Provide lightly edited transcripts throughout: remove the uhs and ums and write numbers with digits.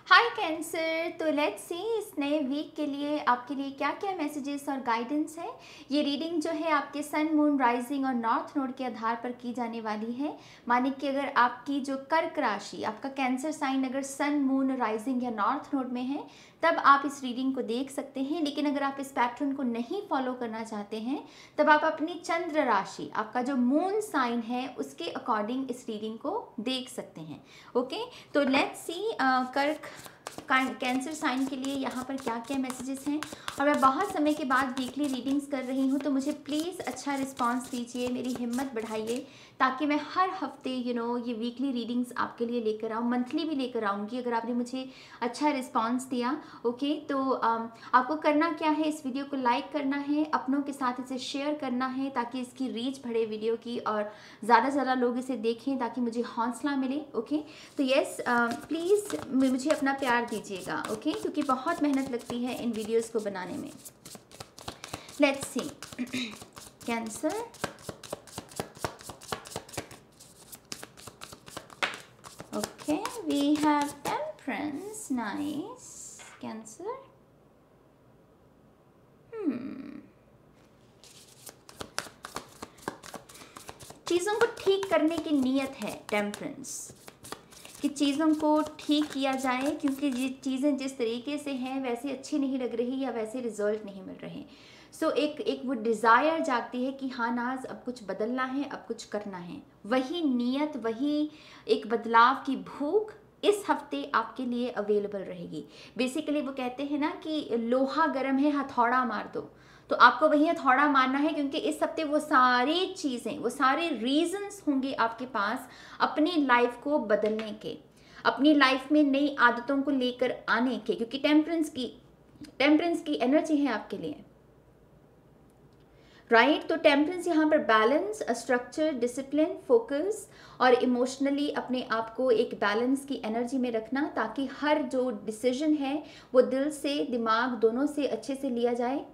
हाय cancer. तो let's see इस नए वीक के लिए आपके लिए क्या क्या मैसेजेस और गाइडेंस है। ये रीडिंग जो है आपके सन, मून, राइजिंग और नॉर्थ नोड के आधार पर की जाने वाली है। माने कि अगर आपकी जो कर्क राशि, आपका कैंसर साइन अगर सन, मून, राइजिंग या नॉर्थ नोड में है तब आप इस रीडिंग को देख सकते हैं। लेकिन अगर आप इस पैटर्न को नहीं फॉलो करना चाहते हैं तब आप अपनी चंद्र राशि, आपका जो मून साइन है उसके अकॉर्डिंग इस रीडिंग को देख सकते हैं। ओके, तो लेट्स सी कर्क कैंसर साइन के लिए यहाँ पर क्या क्या मैसेजेस हैं। और मैं बहुत समय के बाद वीकली रीडिंग्स कर रही हूँ, तो मुझे प्लीज़ अच्छा रिस्पांस दीजिए, मेरी हिम्मत बढ़ाइए ताकि मैं हर हफ्ते ये वीकली रीडिंग्स आपके लिए लेकर आऊँ, मंथली भी लेकर आऊँगी अगर आपने मुझे अच्छा रिस्पांस दिया। ओके, तो आपको करना क्या है, इस वीडियो को लाइक करना है, अपनों के साथ इसे शेयर करना है ताकि इसकी रीच बढ़े वीडियो की और ज़्यादा से ज़्यादा लोग इसे देखें ताकि मुझे हौसला मिले। ओके, तो यस प्लीज़ मुझे अपना प्यार दीजिएगा। ओके, क्योंकि बहुत मेहनत लगती है इन वीडियोस को बनाने में। Let's see Cancer, okay, we have temperance, nice. Cancer, चीज़ों को ठीक करने की नीयत है टेम्परेंस, कि चीज़ों को ठीक किया जाए, क्योंकि ये चीज़ें जिस तरीके से हैं वैसे अच्छी नहीं लग रही या वैसे रिजल्ट नहीं मिल रहे। सो एक वो डिज़ायर जागती है कि हाँ नाज, अब कुछ बदलना है, अब कुछ करना है। वही नीयत, वही एक बदलाव की भूख इस हफ्ते आपके लिए अवेलेबल रहेगी। बेसिकली वो कहते हैं ना कि लोहा गर्म है, हथौड़ा मार दो, तो आपको वही हथौड़ा मारना है, क्योंकि इस हफ्ते वो सारी चीज़ें, वो सारे रीजंस होंगे आपके पास अपनी लाइफ को बदलने के, अपनी लाइफ में नई आदतों को लेकर आने के, क्योंकि टेम्परेंस की एनर्जी है आपके लिए, राइट। तो टेम्परेंस यहाँ पर बैलेंस, स्ट्रक्चर, डिसिप्लिन, फोकस और इमोशनली अपने आप को एक बैलेंस की एनर्जी में रखना, ताकि हर जो डिसीजन है वो दिल से दिमाग दोनों से अच्छे से लिया जाए।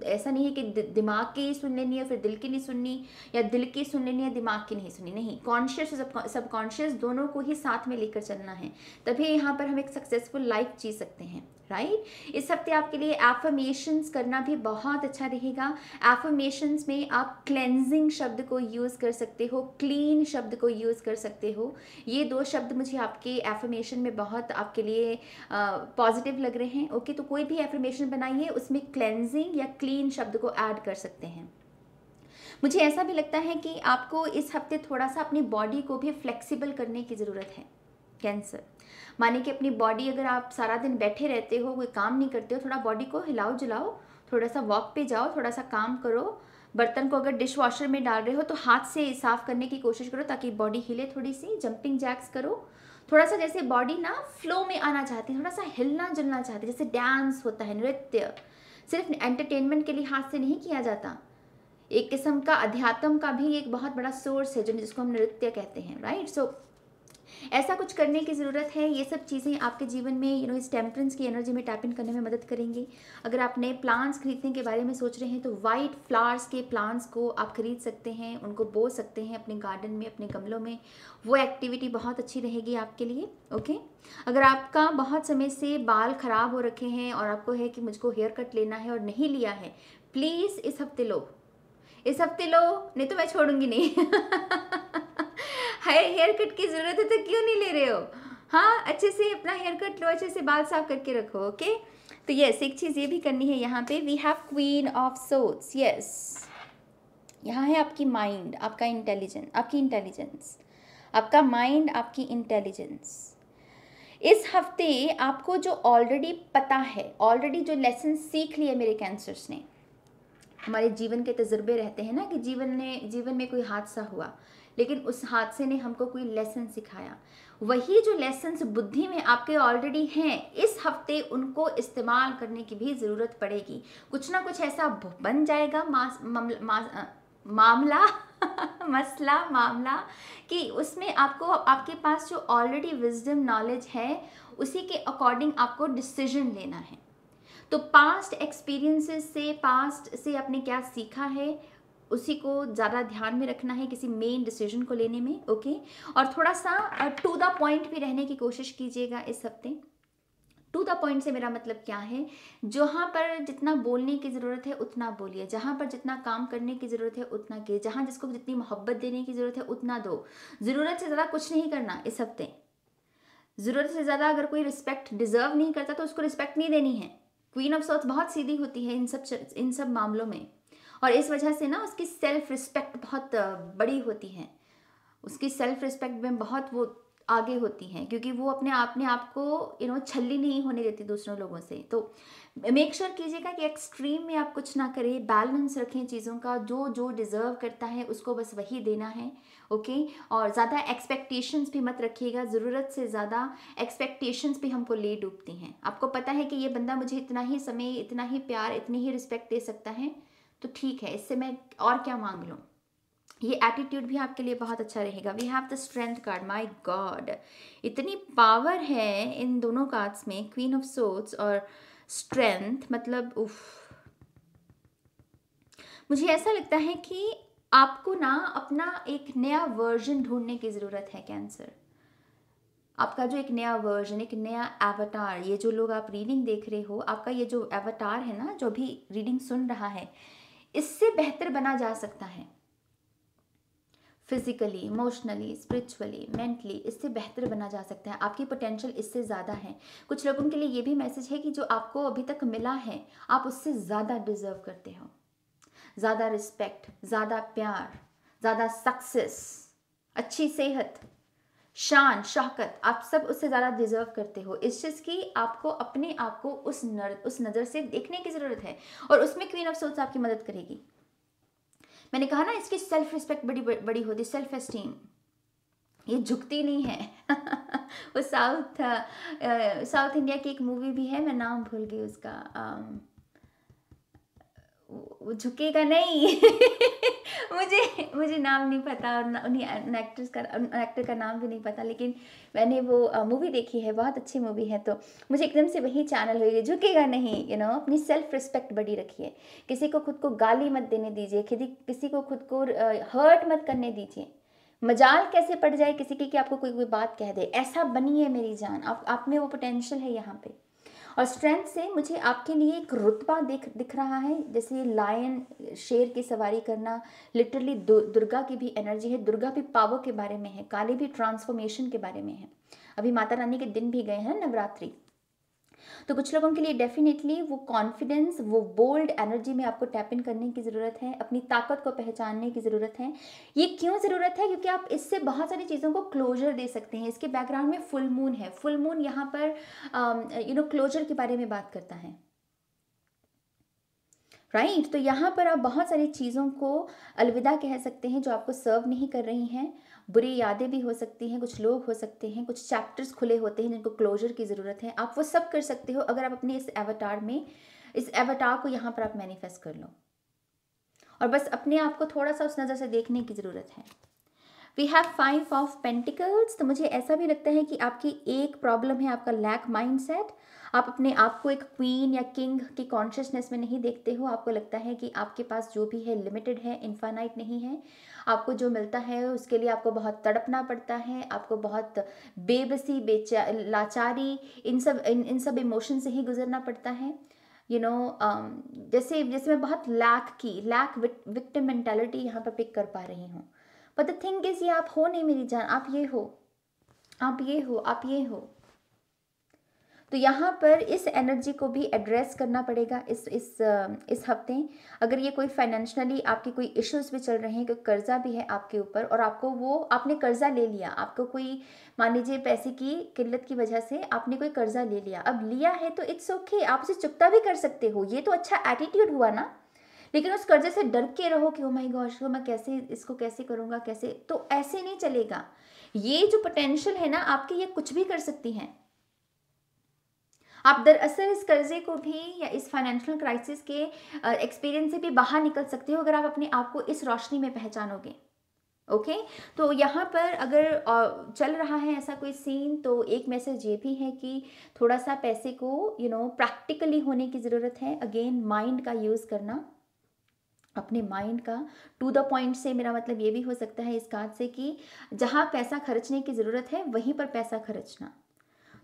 ऐसा नहीं है कि दिमाग की सुन लेनी है फिर दिल की नहीं सुननी, या दिल की सुन लेनी है दिमाग की नहीं सुननी। नहीं, कॉन्शियस और सबकॉन्शियस दोनों को ही साथ में लेकर चलना है, तभी यहाँ पर हम एक सक्सेसफुल लाइफ जी सकते हैं, राइट। इस हफ्ते आपके लिए एफर्मेशंस करना भी बहुत अच्छा रहेगा। एफर्मेशंस में आप क्लेंजिंग शब्द को यूज़ कर सकते हो, क्लीन शब्द को यूज़ कर सकते हो। ये दो शब्द मुझे आपके एफर्मेशन में बहुत आपके लिए पॉजिटिव लग रहे हैं। ओके, तो कोई भी एफर्मेशन बनाइए, उसमें क्लेंजिंग या क्लीन शब्द को ऐड कर सकते हैं। मुझे ऐसा भी लगता है कि आपको इस हफ्ते थोड़ा सा अपनी बॉडी को भी फ्लेक्सिबल करने की ज़रूरत है कैंसर। माने कि अपनी बॉडी, अगर आप सारा दिन बैठे रहते हो, कोई काम नहीं करते हो, थोड़ा बॉडी को हिलाओ जुलाओ, थोड़ा सा वॉक पे जाओ, थोड़ा सा काम करो। बर्तन को अगर डिश वॉशर में डाल रहे हो तो हाथ से साफ करने की कोशिश करो ताकि बॉडी हिले, थोड़ी सी जंपिंग जैक्स करो, थोड़ा सा जैसे बॉडी ना फ्लो में आना चाहती है, थोड़ा सा हिलना जुलना चाहती है, जैसे डांस होता है, नृत्य सिर्फ एंटरटेनमेंट के लिहाज से नहीं किया जाता, एक किस्म का अध्यात्म का भी एक बहुत बड़ा सोर्स है जिसको हम नृत्य कहते हैं, राइट। सो ऐसा कुछ करने की ज़रूरत है। ये सब चीज़ें आपके जीवन में इस टेम्परेंस की एनर्जी में टैप इन करने में मदद करेंगी। अगर आप नए प्लांट्स खरीदने के बारे में सोच रहे हैं तो वाइट फ्लावर्स के प्लांट्स को आप खरीद सकते हैं, उनको बो सकते हैं अपने गार्डन में, अपने गमलों में। वो एक्टिविटी बहुत अच्छी रहेगी आपके लिए। ओके, अगर आपका बहुत समय से बाल खराब हो रखे हैं और आपको है कि मुझको हेयर कट लेना है और नहीं लिया है, प्लीज़ इस हफ्ते लो, इस हफ्ते लो, नहीं तो मैं छोड़ूंगी नहीं। हेयर कट की जरूरत है तो क्यों नहीं ले रहे हो? हाँ, अच्छे से अपना हेयर कट लो, अच्छे से बाल साफ करके रखो। ओके, तो यस, एक चीज़ ये भी करनी है यहाँ पे। We have queen of swords. Yes, यहाँ है आपकी माइंड, आपका इंटेलिजेंस, आपकी इंटेलिजेंस, आपका माइंड, आपकी इंटेलिजेंस। इस हफ्ते आपको जो ऑलरेडी पता है, ऑलरेडी जो लेसन सीख लिया मेरे कैंसर्स ने, हमारे जीवन के तजुर्बे रहते हैं ना कि जीवन में कोई हादसा हुआ, लेकिन उस हादसे ने हमको कोई लेसन सिखाया। वही जो लेसन्स बुद्धि में आपके ऑलरेडी हैं, इस हफ्ते उनको इस्तेमाल करने की भी ज़रूरत पड़ेगी। कुछ ना कुछ ऐसा बन जाएगा मामला मामला कि उसमें आपको, आपके पास जो ऑलरेडी विजडम नॉलेज है उसी के अकॉर्डिंग आपको डिसीजन लेना है। तो पास्ट एक्सपीरियंसेस से, पास्ट से आपने क्या सीखा है, उसी को ज़्यादा ध्यान में रखना है किसी मेन डिसीजन को लेने में। ओके, और थोड़ा सा टू द पॉइंट भी रहने की कोशिश कीजिएगा इस हफ्ते। टू द पॉइंट से मेरा मतलब क्या है, जहाँ पर जितना बोलने की ज़रूरत है उतना बोलिए, जहाँ पर जितना काम करने की ज़रूरत है उतना कीजिए, जहाँ जिसको जितनी मोहब्बत देने की ज़रूरत है उतना दो। ज़रूरत से ज़्यादा कुछ नहीं करना इस हफ्ते। ज़रूरत से ज़्यादा अगर कोई रिस्पेक्ट डिजर्व नहीं करता तो उसको रिस्पेक्ट नहीं देनी है। क्वीन ऑफ सोर्ड्स बहुत सीधी होती है इन सब मामलों में, और इस वजह से ना उसकी सेल्फ रिस्पेक्ट बहुत बड़ी होती है, उसकी सेल्फ रिस्पेक्ट में बहुत वो आगे होती हैं, क्योंकि वो अपने आप को छल्ली नहीं होने देती दूसरों लोगों से। तो मेक श्योर कीजिएगा कि एक्सट्रीम में आप कुछ ना करें, बैलेंस रखें चीज़ों का, जो जो डिज़र्व करता है उसको बस वही देना है। ओके, और ज़्यादा एक्सपेक्टेशंस भी मत रखिएगा, ज़रूरत से ज़्यादा एक्सपेक्टेशंस भी हमको ले डूबती हैं। आपको पता है कि ये बंदा मुझे इतना ही समय, इतना ही प्यार, इतनी ही रिस्पेक्ट दे सकता है, तो ठीक है, इससे मैं और क्या मांग लूँ। ये एटीट्यूड भी आपके लिए बहुत अच्छा रहेगा। We have the strength card, my god, इतनी पावर है इन दोनों कार्ड्स में, क्वीन ऑफ सोर्ड्स और स्ट्रेंथ। मतलब उफ, मुझे ऐसा लगता है कि आपको ना अपना एक नया वर्जन ढूंढने की ज़रूरत है कैंसर। आपका जो एक नया वर्जन, एक नया एवटार, ये जो लोग आप रीडिंग देख रहे हो, आपका ये जो एवटार है ना, जो भी रीडिंग सुन रहा है, इससे बेहतर बना जा सकता है। फिजिकली, इमोशनली, स्पिरिचुअली, मेंटली, इससे बेहतर बना जा सकता है। आपकी पोटेंशियल इससे ज़्यादा है। कुछ लोगों के लिए ये भी मैसेज है कि जो आपको अभी तक मिला है, आप उससे ज़्यादा डिजर्व करते हो। ज़्यादा रिस्पेक्ट, ज़्यादा प्यार, ज़्यादा सक्सेस, अच्छी सेहत, शान शौकत, आप सब उससे ज़्यादा डिजर्व करते हो। इस चीज़ की आपको अपने आप को उस नज़र से देखने की ज़रूरत है, और उसमें क्वीन ऑफ सोर्ड्स आपकी मदद करेगी। मैंने कहा ना, इसकी सेल्फ रिस्पेक्ट बड़ी बड़ी होती, सेल्फ एस्टीम, ये झुकती नहीं है। वो साउथ इंडिया की एक मूवी भी है, मैं नाम भूल गई उसका, वो झुकेगा नहीं। मुझे नाम नहीं पता, और उन्हीं एक्टर का नाम भी नहीं पता, लेकिन मैंने वो मूवी देखी है, बहुत अच्छी मूवी है, तो मुझे एकदम से वही चैनल हुई, झुकेगा नहीं। अपनी सेल्फ रिस्पेक्ट बड़ी रखिए, किसी को खुद को गाली मत देने दीजिए, किसी को खुद को हर्ट मत करने दीजिए। मजाल कैसे पड़ जाए किसी की कि आपको कोई बात कह दे, ऐसा बनिए मेरी जान, आप में वो पोटेंशियल है यहाँ पे। और स्ट्रेंथ से मुझे आपके लिए एक रुतबा दिख रहा है, जैसे ये लायन, शेर की सवारी करना, लिटरली दुर्गा की भी एनर्जी है, दुर्गा भी पावर के बारे में है, काली भी ट्रांसफॉर्मेशन के बारे में है। अभी माता रानी के दिन भी गए हैं, नवरात्रि, तो कुछ लोगों के लिए डेफिनेटली वो कॉन्फिडेंस, वो बोल्ड एनर्जी में आपको टैप इन करने की ज़रूरत है, अपनी ताकत को पहचानने की ज़रूरत है। ये क्यों ज़रूरत है? क्योंकि आप इससे बहुत सारी चीज़ों को क्लोजर दे सकते हैं। इसके बैकग्राउंड में फुल मून है, फुल मून यहाँ पर क्लोजर के बारे में बात करता है, राइट। तो यहाँ पर आप बहुत सारी चीज़ों को अलविदा कह सकते हैं जो आपको सर्व नहीं कर रही हैं। बुरी यादें भी हो सकती हैं, कुछ लोग हो सकते हैं, कुछ चैप्टर्स खुले होते हैं जिनको क्लोजर की ज़रूरत है। आप वो सब कर सकते हो अगर आप अपने इस एवटार को यहाँ पर आप मैनिफेस्ट कर लो, और बस अपने आप को थोड़ा सा उस नज़र से देखने की ज़रूरत है। We have 5 of pentacles. तो मुझे ऐसा भी लगता है कि आपकी एक प्रॉब्लम है आपका लैक माइंडसेट। आप अपने आप को एक क्वीन या किंग की कॉन्शियसनेस में नहीं देखते हो। आपको लगता है कि आपके पास जो भी है लिमिटेड है, इनफाइनाइट नहीं है। आपको जो मिलता है उसके लिए आपको बहुत तड़पना पड़ता है, आपको बहुत बेबसी, लाचारी, इन सब इमोशन से ही गुजरना पड़ता है। जैसे मैं बहुत लैक विक्टिम मेंटालिटी यहाँ पर पिक कर पा रही हूँ। बट द थिंग इज, ये आप हो नहीं मेरी जान, आप ये हो, आप ये हो, आप ये हो। तो यहाँ पर इस एनर्जी को भी एड्रेस करना पड़ेगा इस हफ्ते। अगर ये कोई फाइनेंशियली आपके कोई इश्यूज भी चल रहे हैं, कोई कर्जा भी है आपके ऊपर, और आपने कर्जा ले लिया, आपको कोई, मान लीजिए पैसे की किल्लत की वजह से आपने कोई कर्जा ले लिया, अब लिया है तो इट्स ओके, आप उसे चुकता भी कर सकते हो, ये तो अच्छा एटीट्यूड हुआ ना। लेकिन उस कर्जे से डर के रहो कि ओ माय गॉश, मैं इसको कैसे करूँगा, कैसे, तो ऐसे नहीं चलेगा। ये जो पोटेंशियल है ना आपके, ये कुछ भी कर सकती हैं। आप दरअसल इस कर्जे को भी या इस फाइनेंशियल क्राइसिस के एक्सपीरियंस से भी बाहर निकल सकते हो अगर आप अपने आप को इस रोशनी में पहचानोगे। ओके तो यहाँ पर अगर चल रहा है ऐसा कोई सीन, तो एक मैसेज ये भी है कि थोड़ा सा पैसे को प्रैक्टिकली होने की ज़रूरत है। अगेन माइंड का यूज़ करना, अपने माइंड का, टू द पॉइंट से मेरा मतलब ये भी हो सकता है इस कार्ड से कि जहाँ पैसा खर्चने की ज़रूरत है वहीं पर पैसा खर्चना।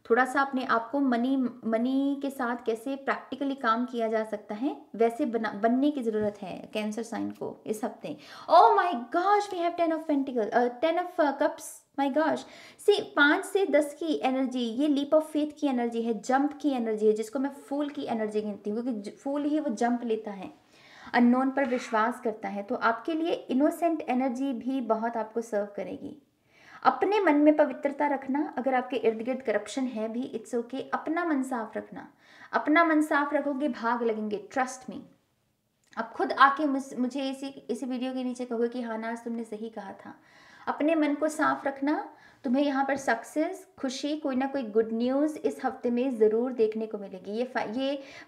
थोड़ा सा अपने आप को मनी मनी के साथ कैसे प्रैक्टिकली काम किया जा सकता है वैसे बनने की ज़रूरत है कैंसर साइन को इस हफ्ते। Oh my gosh, we have 10 of my gosh. See 5 से 10 की एनर्जी, ये लीप ऑफ फेथ की एनर्जी है, जंप की एनर्जी है, जिसको मैं फूल की एनर्जी गिनती हूँ क्योंकि फूल ही वो जंप लेता है, अननोन पर विश्वास करता है। तो आपके लिए इनोसेंट एनर्जी भी बहुत आपको सर्व करेगी। अपने मन में पवित्रता रखना, अगर आपके इर्द गिर्द करप्शन है भी इट्स ओके, अपना मन साफ रखना। अपना मन साफ रखोगे भाग लगेंगे, ट्रस्ट मी। अब खुद आके मुझे इसी वीडियो के नीचे कहोगे कि हाँ नाज तुमने सही कहा था। अपने मन को साफ रखना, तुम्हें यहाँ पर सक्सेस, खुशी, कोई ना कोई गुड न्यूज़ इस हफ्ते में ज़रूर देखने को मिलेगी। ये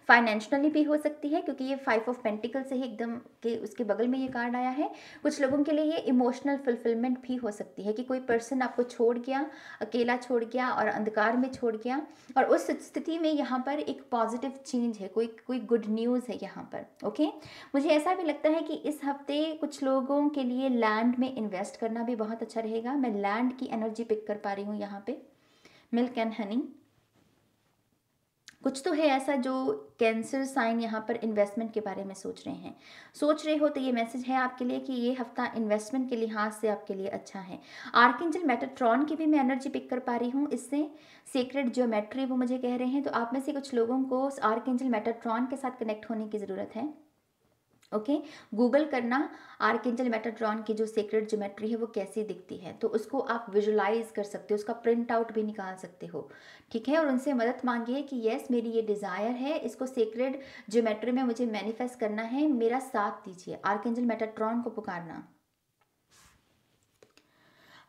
फाइनेंशियली भी हो सकती है क्योंकि ये 5 ऑफ पेंटिकल से ही एकदम के उसके बगल में ये कार्ड आया है। कुछ लोगों के लिए ये इमोशनल फुलफिलमेंट भी हो सकती है कि कोई पर्सन आपको छोड़ गया, अकेला छोड़ गया और अंधकार में छोड़ गया, और उस स्थिति में यहाँ पर एक पॉजिटिव चेंज है, कोई गुड न्यूज़ है यहाँ पर। ओके, मुझे ऐसा भी लगता है कि इस हफ्ते कुछ लोगों के लिए लैंड में इन्वेस्ट करना भी बहुत अच्छा रहेगा। मैं लैंड की एनर्जी पिक कर पा रही हूँ यहाँ पे, मिल्क एंड हनी। कुछ तो है ऐसा जो कैंसर साइन यहाँ पर इन्वेस्टमेंट के बारे में सोच रहे हो तो ये मैसेज है आपके लिए कि ये हफ्ता इन्वेस्टमेंट के लिहाज से आपके लिए अच्छा है। आर्कएंजल मेटाट्रॉन की भी मैं एनर्जी पिक कर पा रही हूँ इससे, सीक्रेट ज्योमेट्री वो मुझे कह रहे हैं। तो आप में से कुछ लोगों को आर्कएंजल मेटाट्रॉन के साथ कनेक्ट होने की ज़रूरत है। ओके, गूगल करना आर्कएंजल मेटाट्रॉन की जो सीक्रेट ज्योमेट्री है वो कैसी दिखती है, तो उसको आप विजुलाइज कर सकते हो, उसका प्रिंट आउट भी निकाल सकते हो। ठीक है, और उनसे मदद मांगिए कि यस मेरी ये डिज़ायर है, इसको सीक्रेट ज्योमेट्री में मुझे मैनिफेस्ट करना है, मेरा साथ दीजिए। आर्कएंजल मेटाट्रॉन को पुकारना।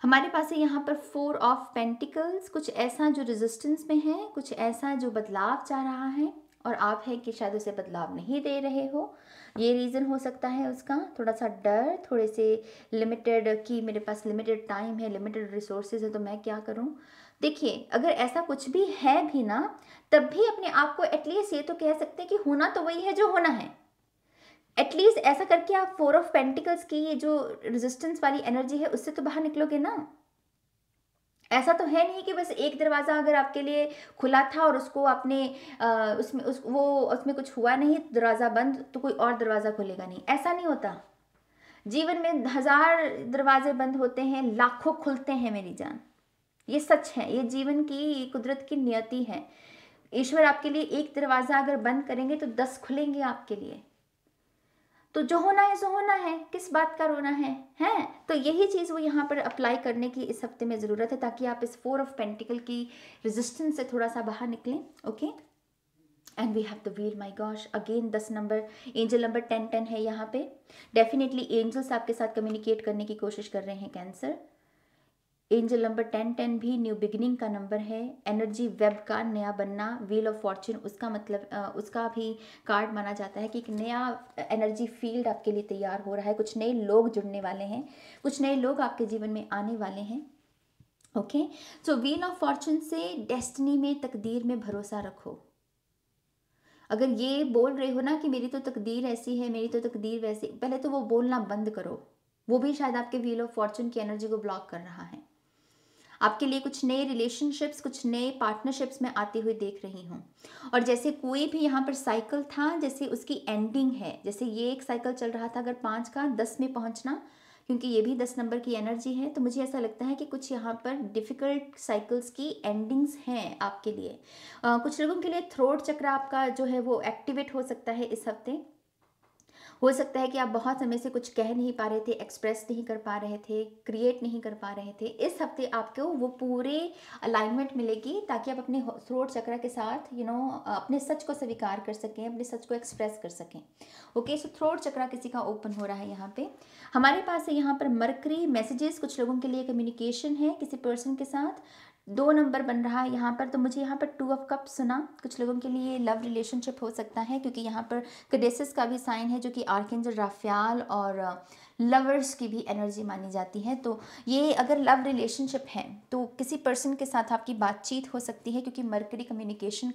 हमारे पास है यहाँ पर 4 ऑफ पेंटिकल्स, कुछ ऐसा जो रेजिस्टेंस में है, कुछ ऐसा जो बदलाव चाह रहा है और आप है कि शायद उसे बदलाव नहीं दे रहे हो। ये रीज़न हो सकता है उसका, थोड़ा सा डर, थोड़े से लिमिटेड कि मेरे पास लिमिटेड टाइम है, लिमिटेड रिसोर्सेज है, तो मैं क्या करूं। देखिए, अगर ऐसा कुछ भी है भी ना, तब भी अपने आप को एटलीस्ट ये तो कह सकते हैं कि होना तो वही है जो होना है। एटलीस्ट ऐसा करके आप 4 ऑफ पेंटिकल्स की ये जो रेजिस्टेंस वाली एनर्जी है उससे तो बाहर निकलोगे ना। ऐसा तो है नहीं कि बस एक दरवाज़ा अगर आपके लिए खुला था और उसको आपने उसमें कुछ हुआ नहीं, दरवाज़ा बंद, तो कोई और दरवाज़ा खुलेगा नहीं, ऐसा नहीं होता। जीवन में 1000 दरवाजे बंद होते हैं, लाखों खुलते हैं मेरी जान। ये सच है, ये जीवन की कुदरत की नियति है। ईश्वर आपके लिए एक दरवाज़ा अगर बंद करेंगे तो 10 खुलेंगे आपके लिए। तो जो होना है सो होना है, किस बात का रोना है, हैं? तो यही चीज़ वो यहाँ पर अप्लाई करने की इस हफ्ते में ज़रूरत है, ताकि आप इस 4 ऑफ पेंटिकल की रेजिस्टेंस से थोड़ा सा बाहर निकलें। Okay, and we have the wheel, my gosh, again 10 number, angel number 10 है यहाँ पे। डेफिनेटली एंजल्स आपके साथ कम्युनिकेट करने की कोशिश कर रहे हैं कैंसर। एंजल नंबर 10 भी न्यू बिगिनिंग का नंबर है, एनर्जी वेब का नया बनना, व्हील ऑफ फॉर्च्यून उसका मतलब उसका भी कार्ड माना जाता है कि एक नया एनर्जी फील्ड आपके लिए तैयार हो रहा है, कुछ नए लोग जुड़ने वाले हैं, कुछ नए लोग आपके जीवन में आने वाले हैं। Okay, so wheel of Fortune से डेस्टिनी में, तकदीर में भरोसा रखो। अगर ये बोल रहे हो ना कि मेरी तो तकदीर ऐसी है, मेरी तो तकदीर वैसी, पहले तो वो बोलना बंद करो। वो भी शायद आपके व्हील ऑफ फॉर्च्यून की एनर्जी को ब्लॉक कर रहा है। आपके लिए कुछ नए रिलेशनशिप्स, कुछ नए पार्टनरशिप्स में आती हुई देख रही हूँ। और जैसे कोई भी यहाँ पर साइकिल था, जैसे उसकी एंडिंग है, जैसे ये एक साइकिल चल रहा था अगर 5 का 10 में पहुँचना, क्योंकि ये भी 10 नंबर की एनर्जी है, तो मुझे ऐसा लगता है कि कुछ यहाँ पर डिफ़िकल्ट साइकिल्स की एंडिंग्स हैं आपके लिए। कुछ लोगों के लिए थ्रोट चक्र आपका जो है वो एक्टिवेट हो सकता है इस हफ्ते। हो सकता है कि आप बहुत समय से कुछ कह नहीं पा रहे थे, एक्सप्रेस नहीं कर पा रहे थे, क्रिएट नहीं कर पा रहे थे। इस हफ्ते आपको वो पूरे अलाइनमेंट मिलेगी ताकि आप अपने थ्रोट चक्र के साथ अपने सच को स्वीकार कर सकें, अपने सच को एक्सप्रेस कर सकें। ओके, सो थ्रोट चक्र किसी का ओपन हो रहा है यहाँ पे। हमारे पास है यहाँ पर मरकरी मैसेजेस, कुछ लोगों के लिए कम्युनिकेशन है किसी पर्सन के साथ। 2 नंबर बन रहा है यहाँ पर, तो मुझे यहाँ पर 2 ऑफ कप्स सुना। कुछ लोगों के लिए लव रिलेशनशिप हो सकता है, क्योंकि यहाँ पर कडेसिस का भी साइन है जो कि आर्कएंजल राफेल और लवर्स की भी एनर्जी मानी जाती है। तो ये अगर लव रिलेशनशिप है तो किसी पर्सन के साथ आपकी बातचीत हो सकती है, क्योंकि मरकरी कम्युनिकेशन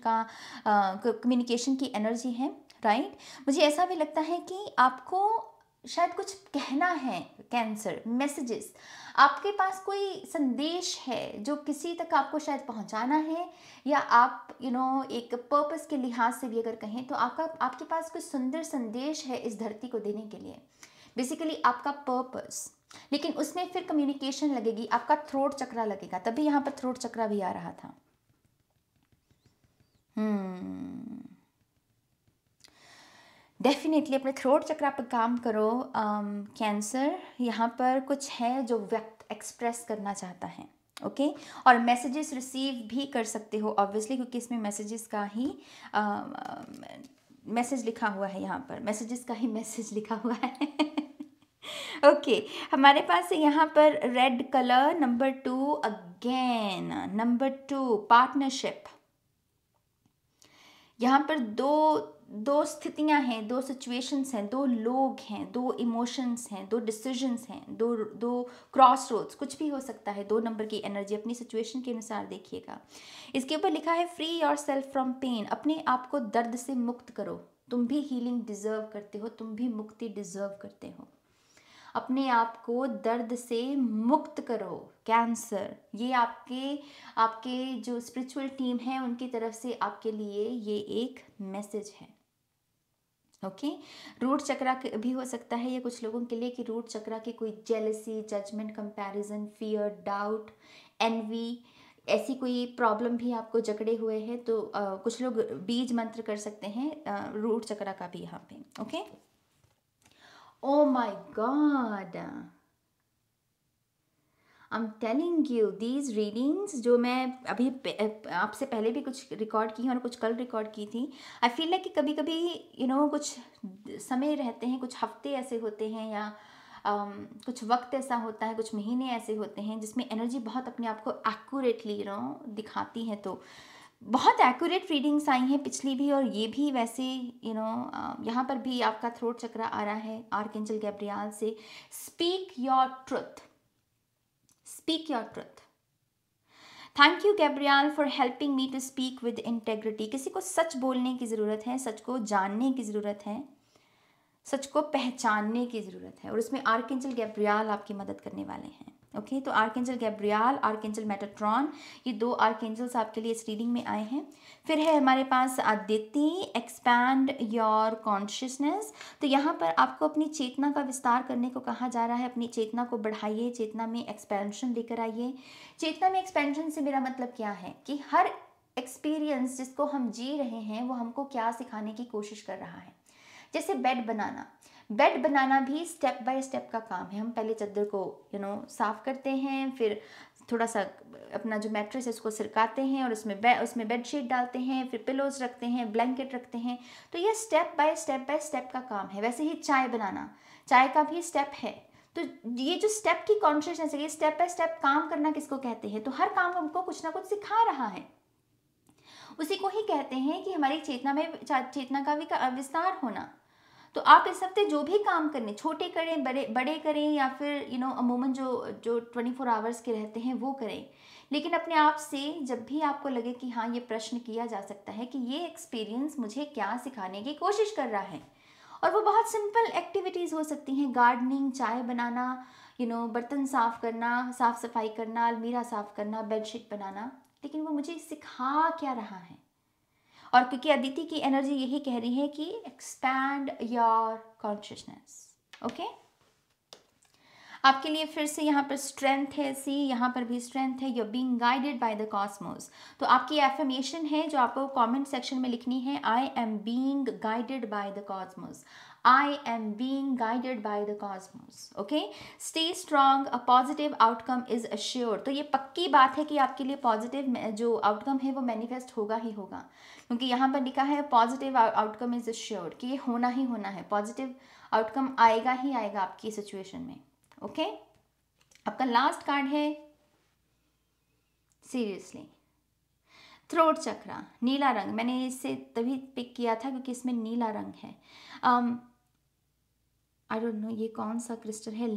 की एनर्जी है, राइट। मुझे ऐसा भी लगता है कि आपको शायद कुछ कहना है। कैंसर, मैसेजेस, आपके पास कोई संदेश है जो किसी तक आपको शायद पहुंचाना है, या आप एक पर्पस के लिहाज से भी अगर कहें तो आपके पास कोई सुंदर संदेश है इस धरती को देने के लिए, बेसिकली आपका पर्पस। लेकिन उसमें फिर कम्युनिकेशन लगेगी, आपका थ्रोट चक्रा लगेगा, तभी यहाँ पर थ्रोट चक्रा भी आ रहा था। डेफिनेटली अपने थ्रोट चक्रा पर काम करो। कैंसर, यहाँ पर कुछ है जो व्यक्त एक्सप्रेस करना चाहता है, ओके। और मैसेजेस रिसीव भी कर सकते हो ऑब्वियसली, क्योंकि इसमें मैसेजेस का ही मैसेज लिखा हुआ है, यहाँ पर मैसेजेस का ही मैसेज लिखा हुआ है। ओके, हमारे पास यहाँ पर red colour number 2 again, number 2 partnership. यहाँ पर दो स्थितियाँ हैं, दो सिचुएशंस हैं, दो लोग हैं, दो इमोशंस हैं, दो डिसीजंस हैं, दो क्रॉस रोड्स, कुछ भी हो सकता है। 2 नंबर की एनर्जी अपनी सिचुएशन के अनुसार देखिएगा। इसके ऊपर लिखा है free yourself from pain, अपने आप को दर्द से मुक्त करो। तुम भी हीलिंग डिजर्व करते हो, तुम भी मुक्ति डिजर्व करते हो। अपने आप को दर्द से मुक्त करो। कैंसर, ये आपके जो स्पिरिचुअल टीम है उनकी तरफ से आपके लिए ये एक मैसेज है, ओके। रूट चक्रा भी हो सकता है ये कुछ लोगों के लिए कि रूट चक्रा की कोई jealousy, judgment, comparison, fear, doubt, envy, ऐसी कोई प्रॉब्लम भी आपको जकड़े हुए हैं तो कुछ लोग बीज मंत्र कर सकते हैं रूट चक्रा का भी यहाँ पे, okay. Oh my God, I'm telling you, these readings जो मैं अभी आपसे पहले भी कुछ रिकॉर्ड की हैं और कुछ कल रिकॉर्ड की थी, आई फील लाइक कि कभी कभी कुछ समय रहते हैं, कुछ हफ्ते ऐसे होते हैं या कुछ वक्त ऐसा होता है, कुछ महीने ऐसे होते हैं जिसमें एनर्जी बहुत अपने आप को एक्यूरेटली दिखाती है। तो बहुत एक्यूरेट रीडिंग्स आई हैं पिछली भी और ये भी वैसे यहाँ पर भी आपका थ्रोट चक्रा आ रहा है आर्कएंजल गैब्रियल से। Speak your truth, speak your truth. Thank you Gabriel for helping me to speak with integrity. किसी को सच बोलने की ज़रूरत है, सच को जानने की ज़रूरत है, सच को पहचानने की ज़रूरत है, और इसमें आर्कएंजल गैब्रियल आपकी मदद करने वाले हैं, ओके। तो आर्कएंजल गैब्रियल, आर्कएंजल मेटाट्रॉन, ये 2 आर्कएंजल्स आपके लिए इस रीडिंग में आए हैं। फिर है हमारे पास आदिति, एक्सपैंड योर कॉन्शियसनेस। तो यहाँ पर आपको अपनी चेतना का विस्तार करने को कहा जा रहा है। अपनी चेतना को बढ़ाइए, चेतना में एक्सपेंशन लेकर आइए। चेतना में एक्सपेंशन से मेरा मतलब क्या है कि हर एक्सपीरियंस जिसको हम जी रहे हैं वो हमको क्या सिखाने की कोशिश कर रहा है। जैसे बेड बनाना भी स्टेप बाय स्टेप का काम है। हम पहले चादर को साफ करते हैं, फिर थोड़ा सा अपना जो मैट्रेस है उसको सिरकाते हैं और उसमें बेडशीट डालते हैं, फिर पिलोज रखते हैं, ब्लैंकेट रखते हैं। तो ये स्टेप बाय स्टेप का काम है। वैसे ही चाय बनाना, चाय का भी स्टेप है। तो ये जो स्टेप की कॉन्शियसनेस है, ये स्टेप बाय स्टेप काम करना किसको कहते हैं? तो हर काम हमको कुछ ना कुछ सिखा रहा है। उसी को ही कहते हैं कि हमारी चेतना का विस्तार होना। तो आप इस हफ्ते जो भी काम करने, छोटे करें, बड़े करें, या फिर अमूमन जो 24 आवर्स के रहते हैं वो करें, लेकिन अपने आप से जब भी आपको लगे कि हाँ, ये प्रश्न किया जा सकता है कि ये एक्सपीरियंस मुझे क्या सिखाने की कोशिश कर रहा है। और वो बहुत सिंपल एक्टिविटीज़ हो सकती हैं, गार्डनिंग, चाय बनाना, बर्तन साफ करना, साफ सफाई करना, अलमीरा साफ करना, बेडशीट बनाना, लेकिन वो मुझे सिखा क्या रहा है। और क्योंकि अदिति की एनर्जी यही कह रही है कि एक्सपैंड योर कॉन्शियसनेस, ओके। आपके लिए फिर से यहाँ पर स्ट्रेंथ है, सी, यहाँ पर भी स्ट्रेंथ है। You are being guided by the cosmos. तो आपकी एफर्मेशन है जो आपको कमेंट सेक्शन में लिखनी है, I am being guided by the Cosmos. I am being guided by the cosmos, okay? Stay strong, a positive outcome is assured। तो ये पक्की बात है कि आपके लिए पॉजिटिव जो आउटकम है वो मैनिफेस्ट होगा ही होगा, क्योंकि यहाँ पर लिखा है पॉजिटिव आउटकम इज assured, कि ये होना ही होना है। पॉजिटिव आउटकम आएगा ही आएगा आपकी सिचुएशन में, ओके। आपका लास्ट कार्ड है सीरियसली थ्रोट चक्रा, नीला रंग। मैंने इसे तभी पिक किया था क्योंकि इसमें नीला रंग है। आई डोंट नो ये कौन सा क्रिस्टल है,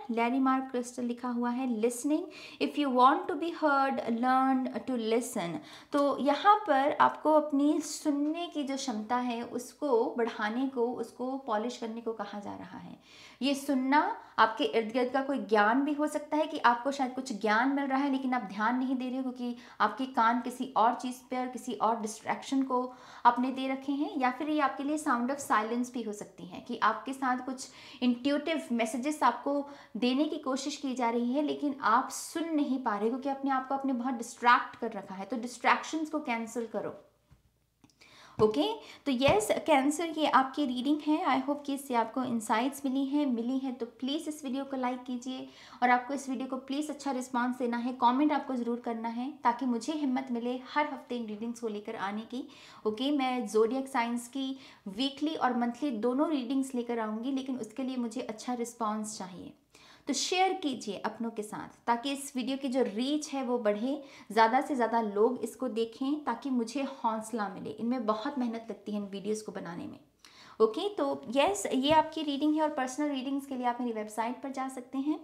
लैरीमार क्रिस्टल लिखा हुआ है। Listening, if you want to be heard learn to listen. तो यहाँ पर आपको अपनी सुनने की जो क्षमता है उसको बढ़ाने को, उसको पॉलिश करने को कहा जा रहा है। ये सुनना आपके इर्द गिर्द का कोई ज्ञान भी हो सकता है कि आपको शायद कुछ ज्ञान मिल रहा है लेकिन आप ध्यान नहीं दे रहे हो क्योंकि आपके कान किसी और चीज़ पे और किसी और डिस्ट्रैक्शन को आपने दे रखे हैं। या फिर ये आपके लिए साउंड ऑफ साइलेंस भी हो सकती है कि आपके साथ कुछ इंट्यूटिव मैसेजेस आपको देने की कोशिश की जा रही है लेकिन आप सुन नहीं पा रहे क्योंकि अपने आप को आपने बहुत डिस्ट्रैक्ट कर रखा है। तो डिस्ट्रैक्शंस को कैंसिल करो। ओके तो यस कैंसर, ये आपकी रीडिंग है। आई होप कि इससे आपको इंसाइट्स मिली हैं तो प्लीज़ इस वीडियो को लाइक कीजिए और आपको इस वीडियो को प्लीज़ अच्छा रिस्पांस देना है, कमेंट आपको ज़रूर करना है ताकि मुझे हिम्मत मिले हर हफ्ते इन रीडिंग्स को लेकर आने की। ओके मैं ज़ोडिएक साइंस की वीकली और मंथली दोनों रीडिंग्स लेकर आऊँगी लेकिन उसके लिए मुझे अच्छा रिस्पॉन्स चाहिए। तो शेयर कीजिए अपनों के साथ ताकि इस वीडियो की जो रीच है वो बढ़े, ज़्यादा से ज़्यादा लोग इसको देखें ताकि मुझे हौसला मिले। इनमें बहुत मेहनत लगती है इन वीडियोस को बनाने में। ओके तो यस ये आपकी रीडिंग है और पर्सनल रीडिंग्स के लिए आप मेरी वेबसाइट पर जा सकते हैं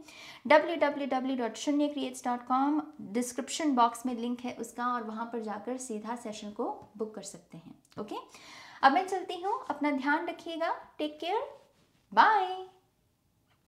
www.shunyacreates.com। डिस्क्रिप्शन बॉक्स में लिंक है उसका और वहाँ पर जाकर सीधा सेशन को बुक कर सकते हैं। ओके अब मैं चलती हूँ, अपना ध्यान रखिएगा, टेक केयर, बाय।